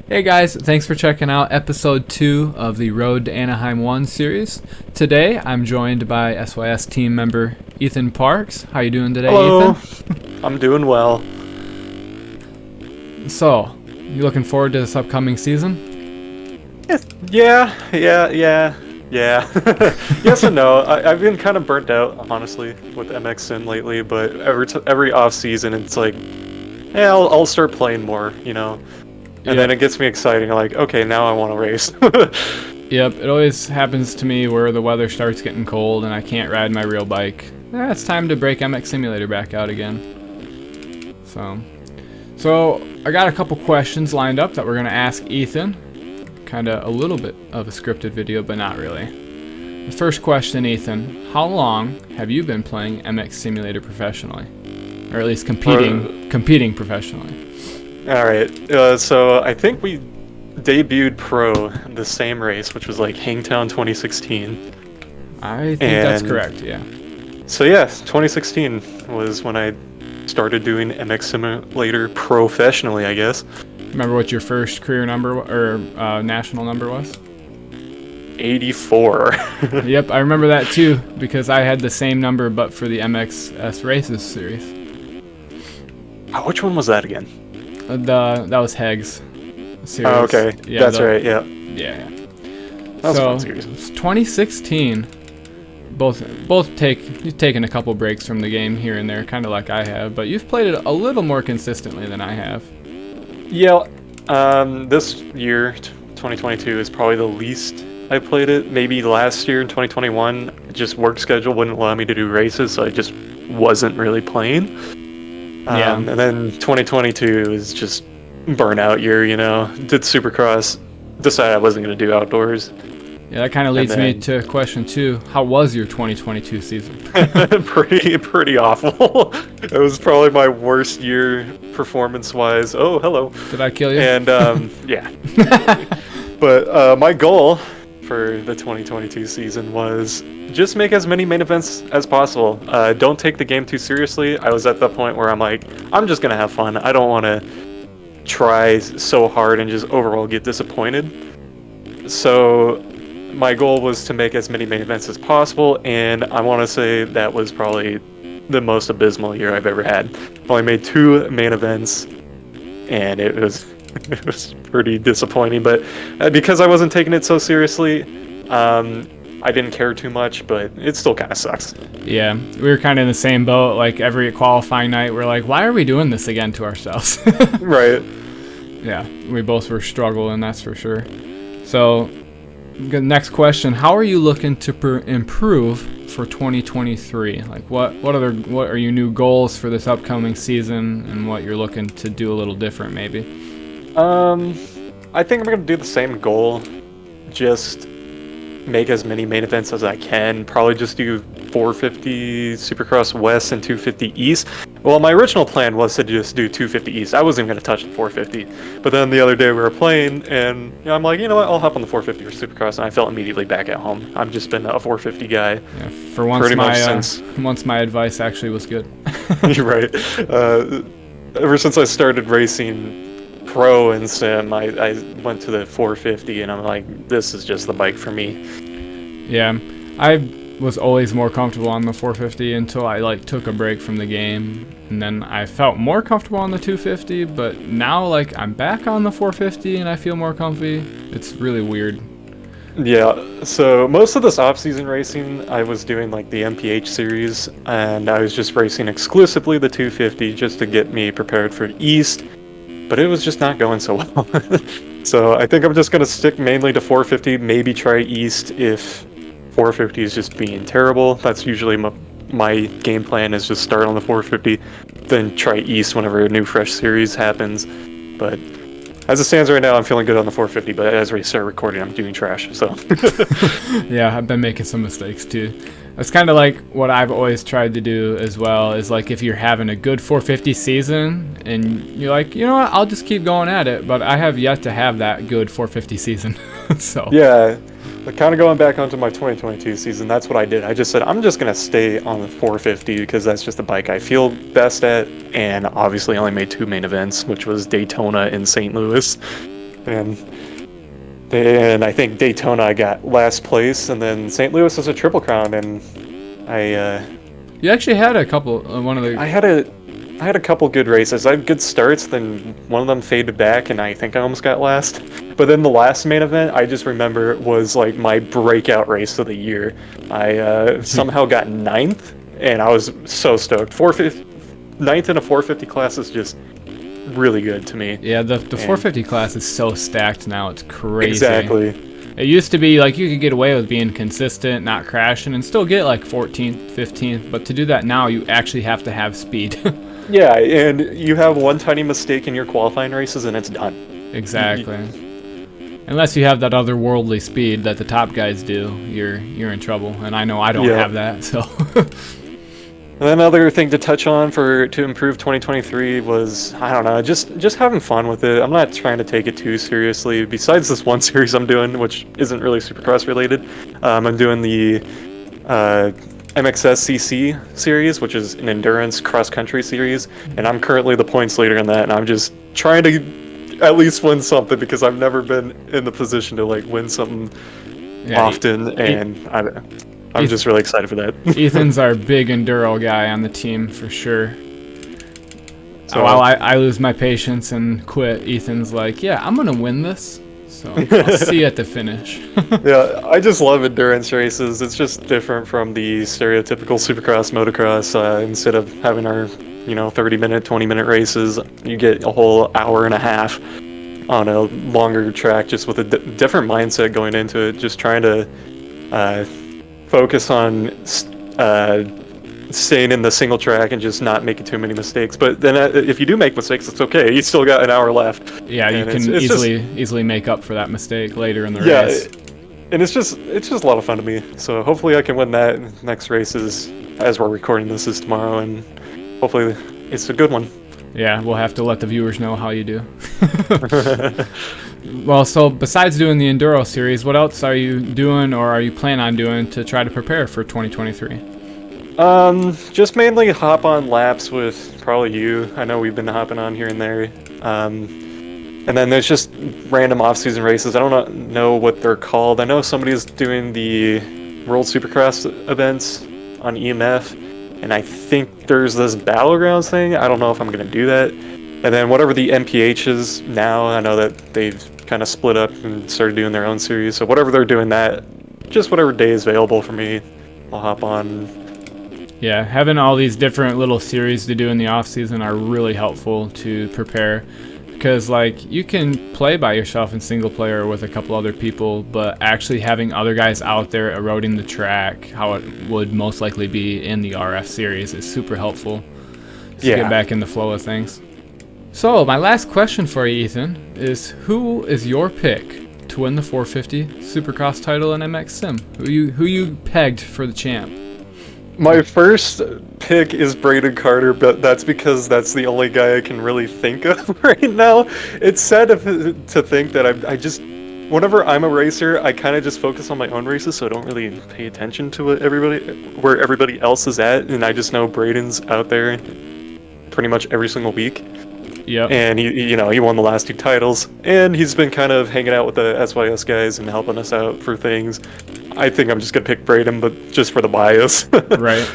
Hey guys, thanks for checking out episode 2 of the Road to Anaheim 1 series. Today I'm joined by SYS team member Ethan Parks. How you doing today, Hello. Ethan? I'm doing well. So, you looking forward to this upcoming season? Yeah. Yes and no. I've been kind of burnt out, honestly, with MXN lately, but every off season it's like, yeah, I'll start playing more, and then it gets me exciting. Like, okay, now I want to race. Yep, it always happens to me where the weather starts getting cold and I can't ride my real bike. It's time to break MX Simulator back out again. So I got a couple questions lined up that we're gonna ask Ethan. Kind of a little bit of a scripted video, but not really. The first question, Ethan, how long have you been playing MX Simulator professionally? Or at least competing professionally? Alright, so I think we debuted pro the same race, which was like Hangtown 2016. I think that's correct, yeah. So yeah, 2016 was when I started doing MX Simulator professionally, I guess. Remember what your first career number or national number was? 84. Yep, I remember that too because I had the same number but for the MXS Races series. Which one was that again? That was Heg's series. Oh, okay. Yeah, That's right, yeah. Yeah. That was a fun series. 2016. You've taken a couple breaks from the game here and there, kind of like I have, but you've played it a little more consistently than I have. Yeah, this year, 2022, is probably the least I played it. Maybe last year in 2021, just work schedule wouldn't allow me to do races, so I just wasn't really playing. And then 2022 is just burnout year, Did Supercross, decided I wasn't going to do outdoors. Yeah, that kind of leads me to question 2. How was your 2022 season? pretty awful. It was probably my worst year performance-wise. Oh, hello. Did I kill you? And, yeah. But my goal for the 2022 season was just make as many main events as possible. Don't take the game too seriously. I was at the point where I'm like, I'm just going to have fun. I don't want to try so hard and just overall get disappointed. So my goal was to make as many main events as possible, and I want to say that was probably the most abysmal year I've ever had. I've only made 2 main events, and it was pretty disappointing. But because I wasn't taking it so seriously, I didn't care too much, but it still kind of sucks. Yeah, we were kind of in the same boat. Like every qualifying night, we're like, why are we doing this again to ourselves? Right. Yeah, we both were struggling, that's for sure. So, next question: how are you looking to improve for 2023? Like, what are your new goals for this upcoming season, and what you're looking to do a little different, maybe? I think I'm gonna do the same goal. Just make as many main events as I can. Probably just do 450 Supercross West and 250 East. Well, my original plan was to just do 250 East. I wasn't even going to touch the 450. But then the other day we were playing, and I'm like, you know what? I'll hop on the 450 for Supercross, and I felt immediately back at home. I've just been a 450 guy. Yeah, for once, once my advice actually was good. You're right. Ever since I started racing pro and sim, I went to the 450, and I'm like, this is just the bike for me. Yeah, I was always more comfortable on the 450 until I took a break from the game, and then I felt more comfortable on the 250, but now I'm back on the 450 and I feel more comfy. It's really weird. Yeah, so most of this off-season racing, I was doing the MPH series, and I was just racing exclusively the 250 just to get me prepared for East, but it was just not going so well. So I think I'm just going to stick mainly to 450, maybe try East if 450 is just being terrible. That's usually my game plan, is just start on the 450, then try East whenever a new fresh series happens. But as it stands right now, I'm feeling good on the 450, but as we start recording, I'm doing trash, so. Yeah, I've been making some mistakes too. That's kind of like what I've always tried to do as well, is if you're having a good 450 season and you're like, you know what, I'll just keep going at it, but I have yet to have that good 450 season. So yeah, kind of going back onto my 2022 season, that's what I did. I just said, I'm just going to stay on the 450 because that's just the bike I feel best at, and obviously only made 2 main events, which was Daytona and St. Louis. and I think Daytona I got last place, and then St. Louis was a Triple Crown, and You actually had a couple. One of the. I had a couple good races. I had good starts, then one of them faded back, and I think I almost got last. But then the last main event, I just remember was like my breakout race of the year. I somehow got 9th, and I was so stoked. 9th in a 450 class is just really good to me. Yeah, the 450 class is so stacked now. It's crazy. Exactly. It used to be like you could get away with being consistent, not crashing, and still get like 14th, 15th. But to do that now, you actually have to have speed. Yeah, and you have one tiny mistake in your qualifying races, and it's done. Exactly. Unless you have that otherworldly speed that the top guys do, you're in trouble. And I know I don't have that, so. And then another thing to touch on to improve 2023 was, I don't know, just having fun with it. I'm not trying to take it too seriously. Besides this one series I'm doing, which isn't really Supercross related, I'm doing the MXS CC series, which is an endurance cross-country series, and I'm currently the points leader in that, and I'm just trying to at least win something because I've never been in the position to like win something often, and I'm just really excited for that. Ethan's our big enduro guy on the team for sure. So while I lose my patience and quit, Ethan's like, yeah, I'm gonna win this. So I'll see you at the finish. Yeah, I just love endurance races. It's just different from the stereotypical Supercross, motocross. Instead of having our 30-minute, 20-minute races, you get a whole hour and a half on a longer track, just with a different mindset going into it. Just trying to focus on staying in the single track and just not making too many mistakes. But then if you do make mistakes, it's okay. You still got an hour left. Yeah, you can easily make up for that mistake later in the race. And it's just a lot of fun to me. So hopefully I can win that. Next race is, as we're recording this, is tomorrow, and hopefully it's a good one. Yeah, we'll have to let the viewers know how you do. Well, so besides doing the Enduro series, what else are you doing or are you planning on doing to try to prepare for 2023? Just mainly hop on laps with probably you. I know we've been hopping on here and there. And then there's just random off-season races. I don't know what they're called. I know somebody's doing the World Supercross events on EMF, and I think there's this Battlegrounds thing. I don't know if I'm going to do that. And then whatever the MPH is now, I know that they've kind of split up and started doing their own series. So whatever they're doing that, just whatever day is available for me, I'll hop on. Yeah, having all these different little series to do in the off season are really helpful to prepare, because like you can play by yourself in single player with a couple other people, but actually having other guys out there eroding the track how it would most likely be in the RF series is super helpful to get back in the flow of things. So my last question for you, Ethan, is who is your pick to win the 450 Supercross title in MX Sim? Who you pegged for the champ? My first pick is Braden Carter, but that's because that's the only guy I can really think of right now. It's sad to think that I just, whenever I'm a racer, I kind of just focus on my own races, so I don't really pay attention to where everybody else is at, and I just know Braden's out there pretty much every single week. Yep. And he won the last 2 titles, and he's been kind of hanging out with the SYS guys and helping us out for things. I think I'm just gonna pick Braden, but just for the bias. Right.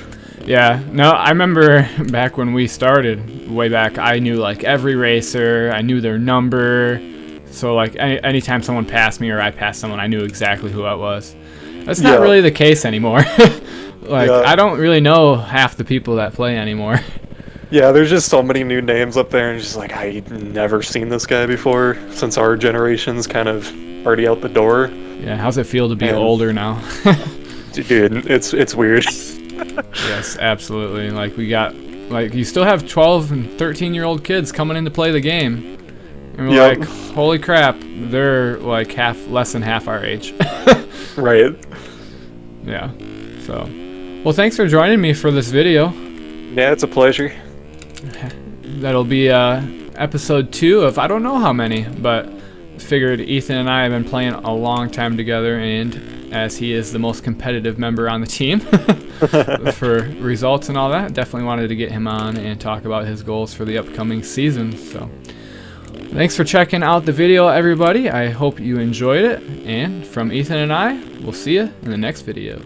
Yeah. No, I remember back when we started, way back, I knew like every racer, I knew their number. So like anytime someone passed me or I passed someone, I knew exactly who it was. That's not really the case anymore. I don't really know half the people that play anymore. Yeah, there's just so many new names up there, and just like I've never seen this guy before, since our generation's kind of already out the door. Yeah, how's it feel to be older now? Dude, it's weird. Yes, absolutely. Like we got, like you still have 12 and 13-year-old kids coming in to play the game, and we're like, holy crap, they're like less than half our age. Right. Yeah. So, well, thanks for joining me for this video. Yeah, it's a pleasure. That'll be episode 2 of I don't know how many, but figured Ethan and I have been playing a long time together, and as he is the most competitive member on the team for results and all that, definitely wanted to get him on and talk about his goals for the upcoming season. So, Thanks for checking out the video, everybody. I hope you enjoyed it. And from Ethan and I, we'll see you in the next video.